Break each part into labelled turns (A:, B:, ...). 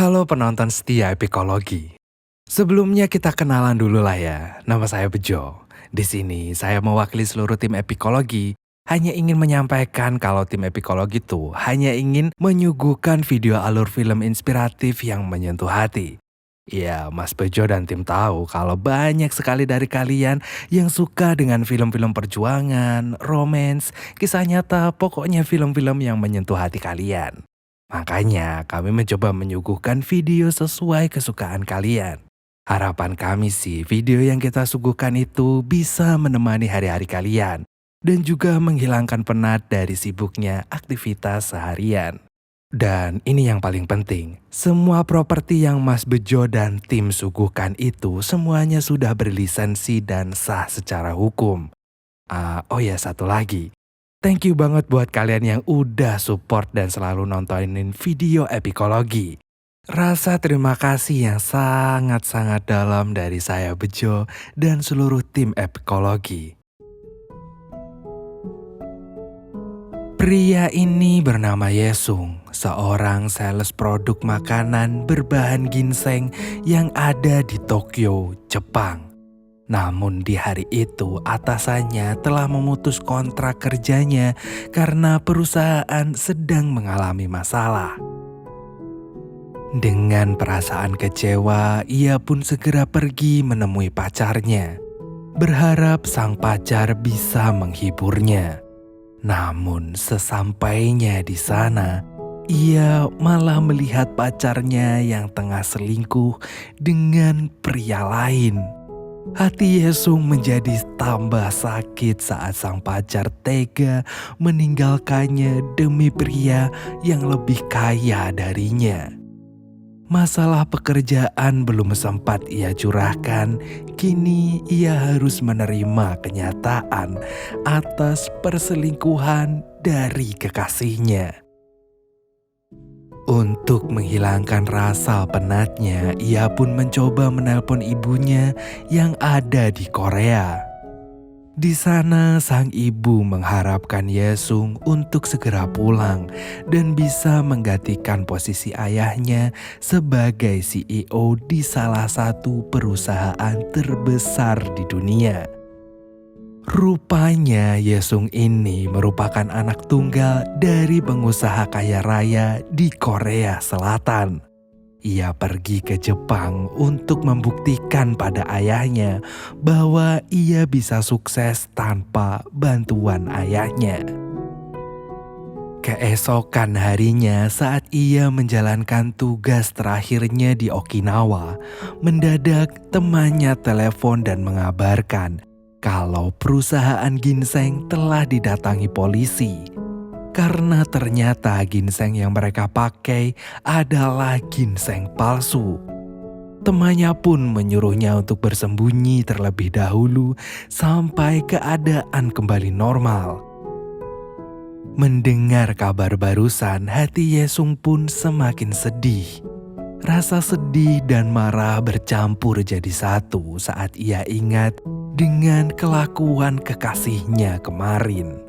A: Halo penonton setia Epikologi. Sebelumnya kita kenalan dulu lah ya. Nama saya Bejo. Di sini saya mewakili seluruh tim Epikologi. Hanya ingin menyampaikan kalau tim Epikologi tuh hanya ingin menyuguhkan video alur film inspiratif yang menyentuh hati. Ya, Mas Bejo dan tim tahu kalau banyak sekali dari kalian yang suka dengan film-film perjuangan, romance, kisah nyata, pokoknya film-film yang menyentuh hati kalian. Makanya kami mencoba menyuguhkan video sesuai kesukaan kalian. Harapan kami sih video yang kita suguhkan itu bisa menemani hari-hari kalian dan juga menghilangkan penat dari sibuknya aktivitas seharian. Dan ini yang paling penting, semua properti yang Mas Bejo dan tim suguhkan itu semuanya sudah berlisensi dan sah secara hukum. Oh ya, satu lagi. Thank you banget buat kalian yang udah support dan selalu nontonin video Epikologi. Rasa terima kasih yang sangat-sangat dalam dari saya Bejo dan seluruh tim Epikologi. Pria ini bernama Yesung, seorang sales produk makanan berbahan ginseng yang ada di Tokyo, Jepang. Namun di hari itu atasannya telah memutus kontrak kerjanya karena perusahaan sedang mengalami masalah. Dengan perasaan kecewa, ia pun segera pergi menemui pacarnya, berharap sang pacar bisa menghiburnya. Namun sesampainya di sana, ia malah melihat pacarnya yang tengah selingkuh dengan pria lain. Hati Yesung menjadi tambah sakit saat sang pacar tega meninggalkannya demi pria yang lebih kaya darinya. Masalah pekerjaan belum sempat ia curahkan, kini ia harus menerima kenyataan atas perselingkuhan dari kekasihnya. Untuk menghilangkan rasa penatnya, ia pun mencoba menelpon ibunya yang ada di Korea. Di sana sang ibu mengharapkan Yesung untuk segera pulang dan bisa menggantikan posisi ayahnya sebagai CEO di salah satu perusahaan terbesar di dunia. Rupanya Yesung ini merupakan anak tunggal dari pengusaha kaya raya di Korea Selatan. Ia pergi ke Jepang untuk membuktikan pada ayahnya bahwa ia bisa sukses tanpa bantuan ayahnya. Keesokan harinya saat ia menjalankan tugas terakhirnya di Okinawa, mendadak temannya telepon dan mengabarkan kalau perusahaan ginseng telah didatangi polisi. Karena ternyata ginseng yang mereka pakai adalah ginseng palsu. Temannya pun menyuruhnya untuk bersembunyi terlebih dahulu sampai keadaan kembali normal. Mendengar kabar barusan, hati Yesung pun semakin sedih. Rasa sedih dan marah bercampur jadi satu saat ia ingat dengan kelakuan kekasihnya kemarin.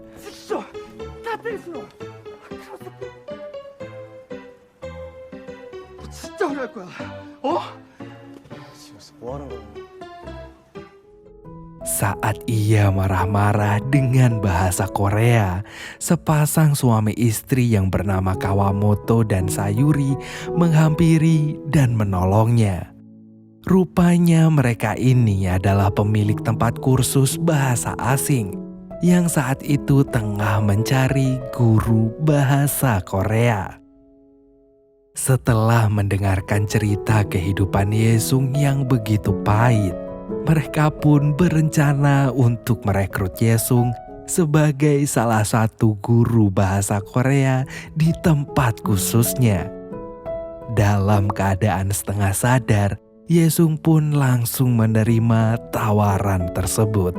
A: Saat ia marah-marah dengan bahasa Korea, sepasang suami istri yang bernama Kawamoto dan Sayuri menghampiri dan menolongnya. Rupanya mereka ini adalah pemilik tempat kursus bahasa asing yang saat itu tengah mencari guru bahasa Korea. Setelah mendengarkan cerita kehidupan Yesung yang begitu pahit, mereka pun berencana untuk merekrut Yesung sebagai salah satu guru bahasa Korea di tempat khususnya. Dalam keadaan setengah sadar, Yesung pun langsung menerima tawaran tersebut.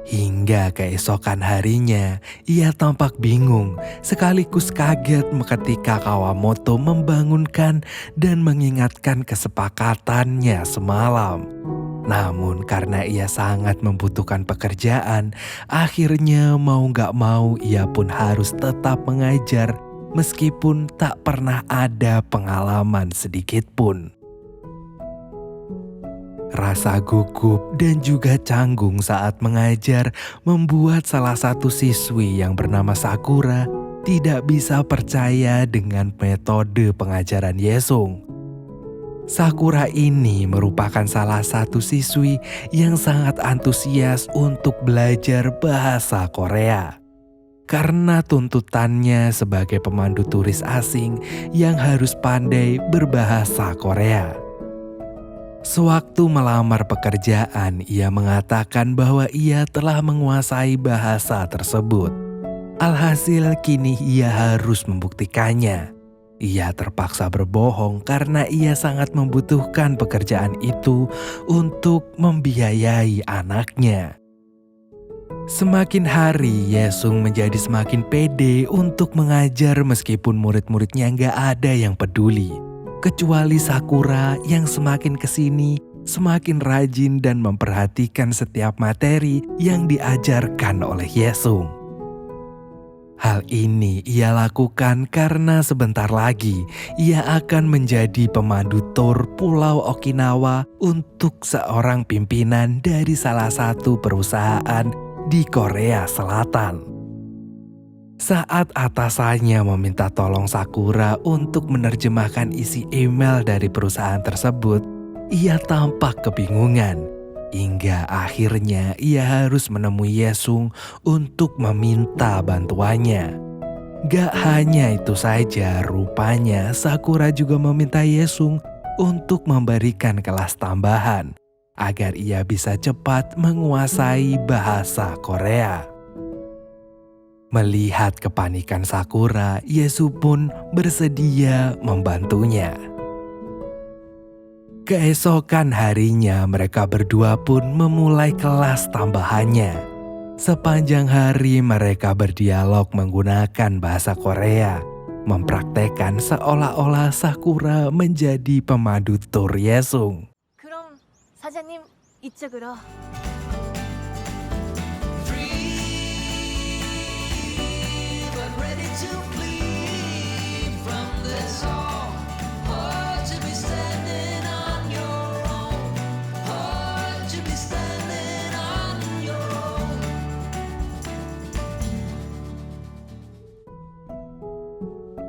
A: Hingga keesokan harinya, ia tampak bingung sekaligus kaget ketika Kawamoto membangunkan dan mengingatkan kesepakatannya semalam. Namun karena ia sangat membutuhkan pekerjaan, akhirnya mau gak mau ia pun harus tetap mengajar meskipun tak pernah ada pengalaman sedikit pun. Rasa gugup dan juga canggung saat mengajar membuat salah satu siswi yang bernama Sakura tidak bisa percaya dengan metode pengajaran Yesung. Sakura ini merupakan salah satu siswi yang sangat antusias untuk belajar bahasa Korea. Karena tuntutannya sebagai pemandu turis asing yang harus pandai berbahasa Korea. Sewaktu melamar pekerjaan, ia mengatakan bahwa ia telah menguasai bahasa tersebut. Alhasil kini ia harus membuktikannya. Ia terpaksa berbohong karena ia sangat membutuhkan pekerjaan itu untuk membiayai anaknya. Semakin hari, Yesung menjadi semakin pede untuk mengajar meskipun murid-muridnya nggak ada yang peduli. Kecuali Sakura yang semakin kesini semakin rajin dan memperhatikan setiap materi yang diajarkan oleh Yesung. Hal ini ia lakukan karena sebentar lagi ia akan menjadi pemandu tur Pulau Okinawa untuk seorang pimpinan dari salah satu perusahaan di Korea Selatan. Saat atasannya meminta tolong Sakura untuk menerjemahkan isi email dari perusahaan tersebut, ia tampak kebingungan. Hingga akhirnya ia harus menemui Yesung untuk meminta bantuannya. Gak hanya itu saja, rupanya Sakura juga meminta Yesung untuk memberikan kelas tambahan agar ia bisa cepat menguasai bahasa Korea. Melihat kepanikan Sakura, Yesung pun bersedia membantunya. Keesokan harinya mereka berdua pun memulai kelas tambahannya. Sepanjang hari mereka berdialog menggunakan bahasa Korea, mempraktekkan seolah-olah Sakura menjadi pemandu tur Yesung.
B: 그럼 사장님 이쪽으로.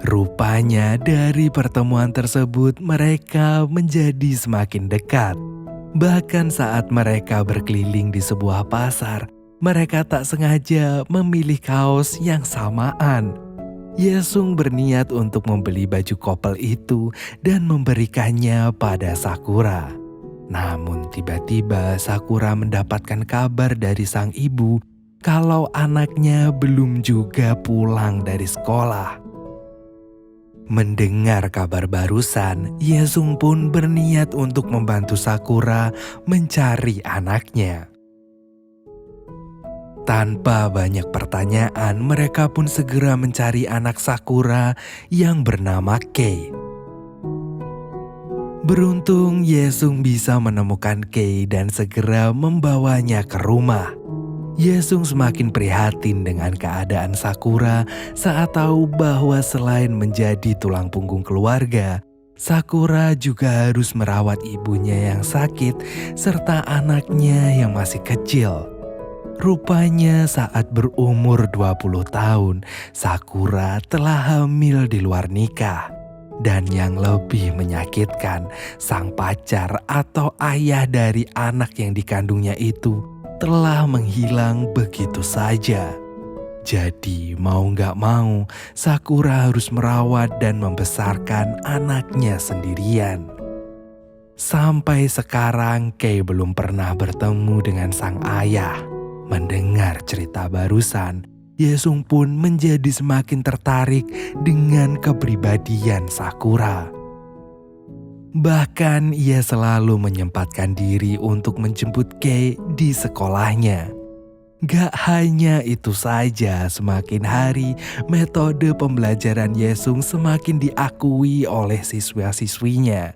A: Rupanya dari pertemuan tersebut mereka menjadi semakin dekat. Bahkan saat mereka berkeliling di sebuah pasar, mereka tak sengaja memilih kaos yang samaan. Yesung berniat untuk membeli baju couple itu dan memberikannya pada Sakura. Namun tiba-tiba Sakura mendapatkan kabar dari sang ibu kalau anaknya belum juga pulang dari sekolah. Mendengar kabar barusan, Yesung pun berniat untuk membantu Sakura mencari anaknya. Tanpa banyak pertanyaan, mereka pun segera mencari anak Sakura yang bernama Kei. Beruntung Yesung bisa menemukan Kei dan segera membawanya ke rumah. Yesung semakin prihatin dengan keadaan Sakura saat tahu bahwa selain menjadi tulang punggung keluarga, Sakura juga harus merawat ibunya yang sakit serta anaknya yang masih kecil. Rupanya saat berumur 20 tahun, Sakura telah hamil di luar nikah. Dan yang lebih menyakitkan, sang pacar atau ayah dari anak yang dikandungnya itu telah menghilang begitu saja. Jadi mau gak mau, Sakura harus merawat dan membesarkan anaknya sendirian. Sampai sekarang, Kei belum pernah bertemu dengan sang ayah. Mendengar cerita barusan, Yesung pun menjadi semakin tertarik dengan kepribadian Sakura. Bahkan ia selalu menyempatkan diri untuk menjemput Kei di sekolahnya. Gak hanya itu saja, semakin hari metode pembelajaran Yesung semakin diakui oleh siswa-siswinya.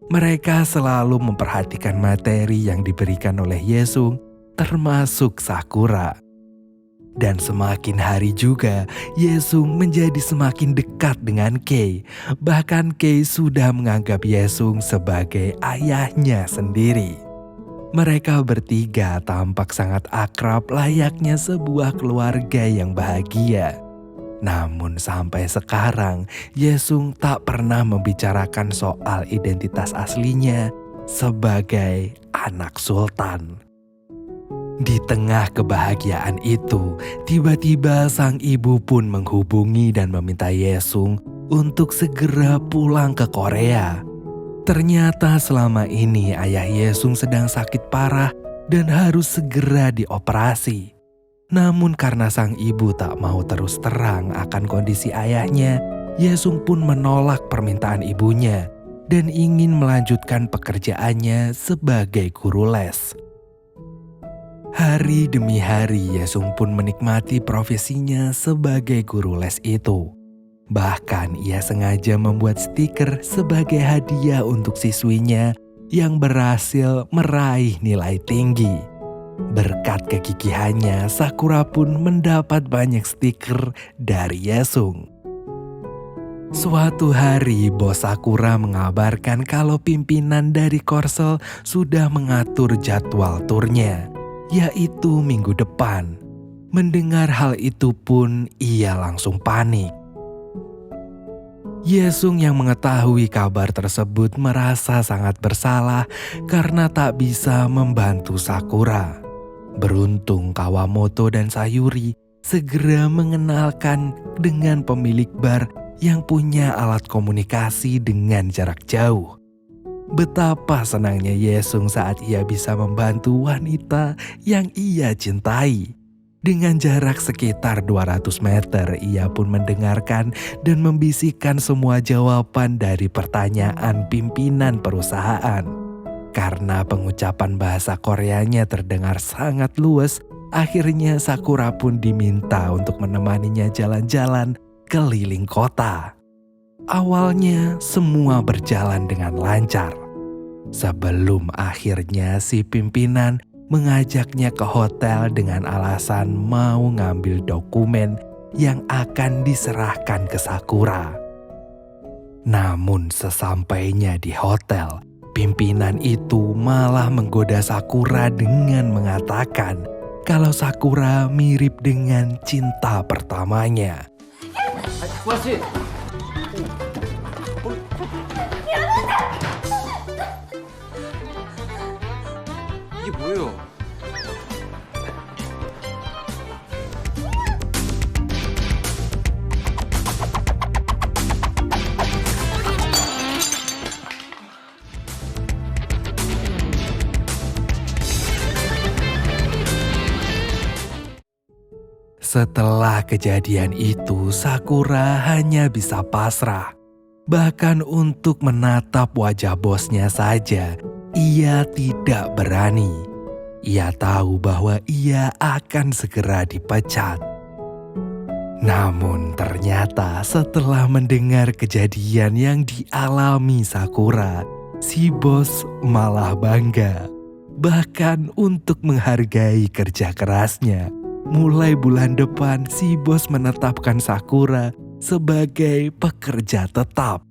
A: Mereka selalu memperhatikan materi yang diberikan oleh Yesung, termasuk Sakura. Dan semakin hari juga, Yesung menjadi semakin dekat dengan Kei. Bahkan Kei sudah menganggap Yesung sebagai ayahnya sendiri. Mereka bertiga tampak sangat akrab layaknya sebuah keluarga yang bahagia. Namun sampai sekarang, Yesung tak pernah membicarakan soal identitas aslinya sebagai anak sultan. Di tengah kebahagiaan itu, tiba-tiba sang ibu pun menghubungi dan meminta Yesung untuk segera pulang ke Korea. Ternyata selama ini ayah Yesung sedang sakit parah dan harus segera dioperasi. Namun karena sang ibu tak mau terus terang akan kondisi ayahnya, Yesung pun menolak permintaan ibunya dan ingin melanjutkan pekerjaannya sebagai guru les. Hari demi hari Yesung pun menikmati profesinya sebagai guru les itu. Bahkan ia sengaja membuat stiker sebagai hadiah untuk siswinya yang berhasil meraih nilai tinggi. Berkat kegigihannya, Sakura pun mendapat banyak stiker dari Yesung. Suatu hari, bos Sakura mengabarkan kalau pimpinan dari Korsel sudah mengatur jadwal turnya, yaitu minggu depan. Mendengar hal itu pun ia langsung panik. Yesung yang mengetahui kabar tersebut merasa sangat bersalah karena tak bisa membantu Sakura. Beruntung Kawamoto dan Sayuri segera mengenalkan dengan pemilik bar yang punya alat komunikasi dengan jarak jauh. Betapa senangnya Yesung saat ia bisa membantu wanita yang ia cintai. Dengan jarak sekitar 200 meter, ia pun mendengarkan dan membisikkan semua jawaban dari pertanyaan pimpinan perusahaan. Karena pengucapan bahasa Koreanya terdengar sangat luas, akhirnya Sakura pun diminta untuk menemaninya jalan-jalan keliling kota. Awalnya semua berjalan dengan lancar. Sebelum akhirnya si pimpinan mengajaknya ke hotel dengan alasan mau ngambil dokumen yang akan diserahkan ke Sakura. Namun sesampainya di hotel, pimpinan itu malah menggoda Sakura dengan mengatakan kalau Sakura mirip dengan cinta pertamanya.
C: 이게 뭐예요?
A: Setelah kejadian itu, Sakura hanya bisa pasrah. Bahkan untuk menatap wajah bosnya saja, ia tidak berani. Ia tahu bahwa ia akan segera dipecat. Namun ternyata setelah mendengar kejadian yang dialami Sakura, si bos malah bangga. Bahkan untuk menghargai kerja kerasnya, mulai bulan depan si bos menetapkan Sakura sebagai pekerja tetap.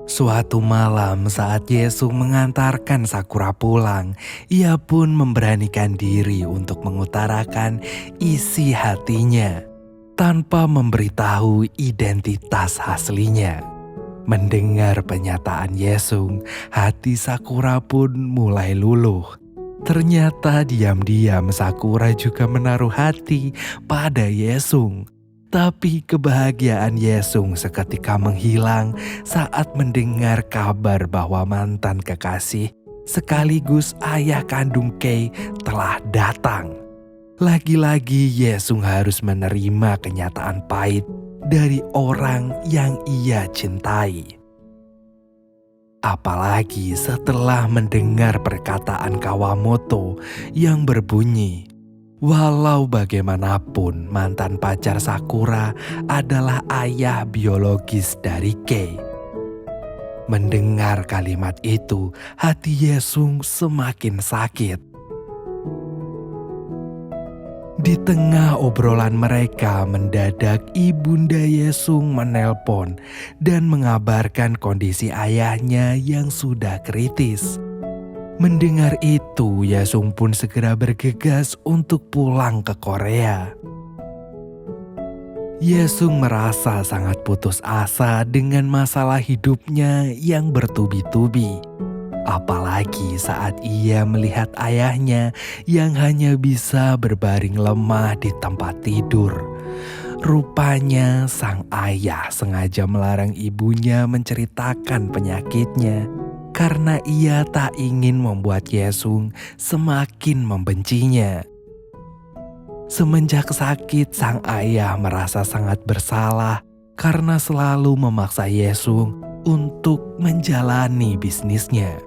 A: Suatu malam saat Yesung mengantarkan Sakura pulang, ia pun memberanikan diri untuk mengutarakan isi hatinya tanpa memberitahu identitas aslinya. Mendengar pernyataan Yesung, hati Sakura pun mulai luluh. Ternyata diam-diam Sakura juga menaruh hati pada Yesung. Tapi kebahagiaan Yesung seketika menghilang saat mendengar kabar bahwa mantan kekasih sekaligus ayah kandung Kei telah datang. Lagi-lagi Yesung harus menerima kenyataan pahit dari orang yang ia cintai. Apalagi setelah mendengar perkataan Kawamoto yang berbunyi, walau bagaimanapun mantan pacar Sakura adalah ayah biologis dari Kei. Mendengar kalimat itu, hati Yesung semakin sakit. Di tengah obrolan mereka, mendadak Ibunda Yesung menelpon dan mengabarkan kondisi ayahnya yang sudah kritis. Mendengar itu, Yesung pun segera bergegas untuk pulang ke Korea. Yesung merasa sangat putus asa dengan masalah hidupnya yang bertubi-tubi. Apalagi saat ia melihat ayahnya yang hanya bisa berbaring lemah di tempat tidur. Rupanya sang ayah sengaja melarang ibunya menceritakan penyakitnya karena ia tak ingin membuat Yesung semakin membencinya. Semenjak sakit, sang ayah merasa sangat bersalah karena selalu memaksa Yesung untuk menjalani bisnisnya.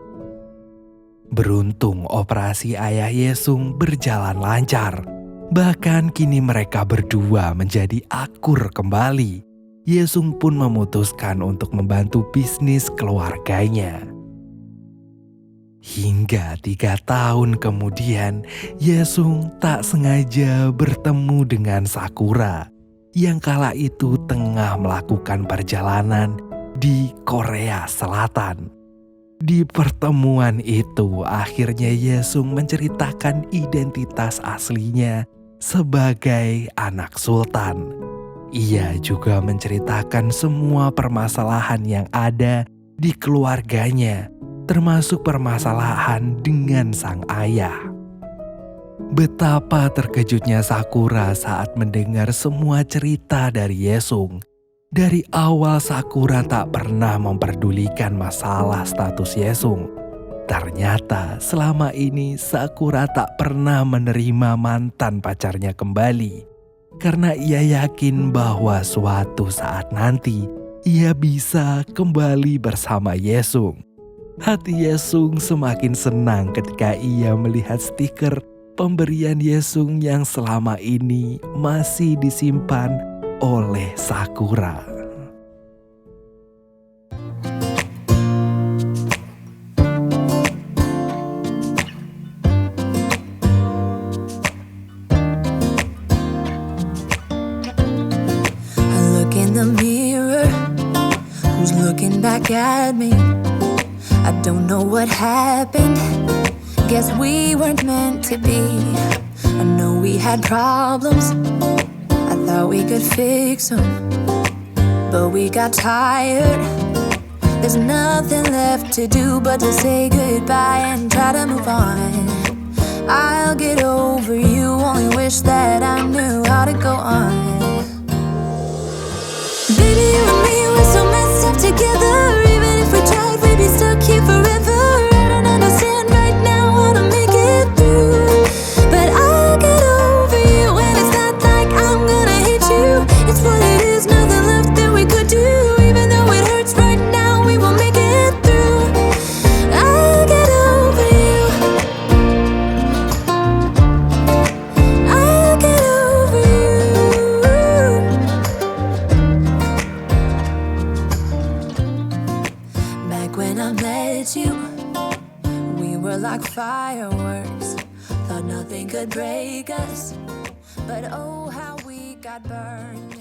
A: Beruntung operasi ayah Yesung berjalan lancar. Bahkan kini mereka berdua menjadi akur kembali. Yesung pun memutuskan untuk membantu bisnis keluarganya. Hingga 3 tahun kemudian, Yesung tak sengaja bertemu dengan Sakura yang kala itu tengah melakukan perjalanan di Korea Selatan. Di pertemuan itu, akhirnya Yesung menceritakan identitas aslinya sebagai anak sultan. Ia juga menceritakan semua permasalahan yang ada di keluarganya, termasuk permasalahan dengan sang ayah. Betapa terkejutnya Sakura saat mendengar semua cerita dari Yesung. Dari awal Sakura tak pernah memperdulikan masalah status Yesung. Ternyata selama ini Sakura tak pernah menerima mantan pacarnya kembali. Karena ia yakin bahwa suatu saat nanti ia bisa kembali bersama Yesung. Hati Yesung semakin senang ketika ia melihat stiker pemberian Yesung yang selama ini masih disimpan oleh Sakura.
C: I look in the mirror, who's looking back at me? I don't know what happened, guess we weren't meant to be. I know we had problems, I thought we could fix them, but we got tired. There's nothing left to do but to say goodbye and try to move on. I'll get over you, only wish that I knew how to go on. Baby, you and me, we're so messed up together. Even if we tried, we'd be stuck here forever. I don't understand right now how to make it through, but I'll get over you, and it's not like I'm gonna hate you. It's what it is, nothing left that we could do. Even though it hurts right now, we will make it through. I'll get over you. I'll get over you. Back when I met you, we were like fireworks. Thought nothing could break us, but oh how we got burned.